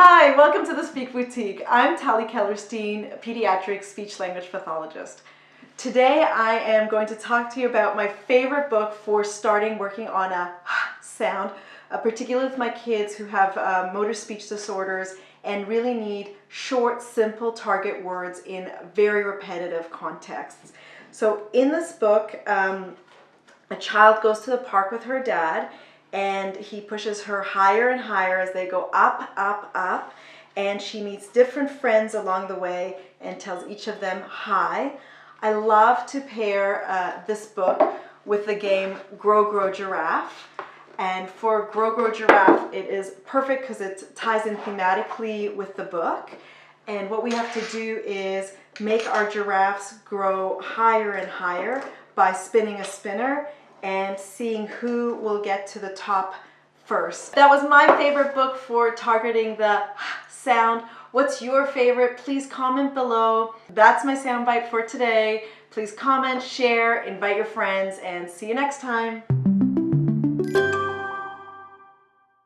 Hi, welcome to the Speak Boutique. I'm Tali Kellerstein, a pediatric speech-language pathologist. Today I am going to talk to you about my favorite book for starting working on a sound, particularly with my kids who have motor speech disorders and really need short, simple target words in very repetitive contexts. So in this book, a child goes to the park with her dad, and he pushes her higher and higher as they go up, up, up, and she meets different friends along the way and tells each of them hi. I love to pair this book with the game Grow Grow Giraffe. And for Grow Grow Giraffe, it is perfect because it ties in thematically with the book. And what we have to do is make our giraffes grow higher and higher by spinning a spinner and seeing who will get to the top first. That was my favorite book for targeting the sound. What's your favorite? Please comment below. That's my soundbite for today. Please comment, share, invite your friends, and see you next time.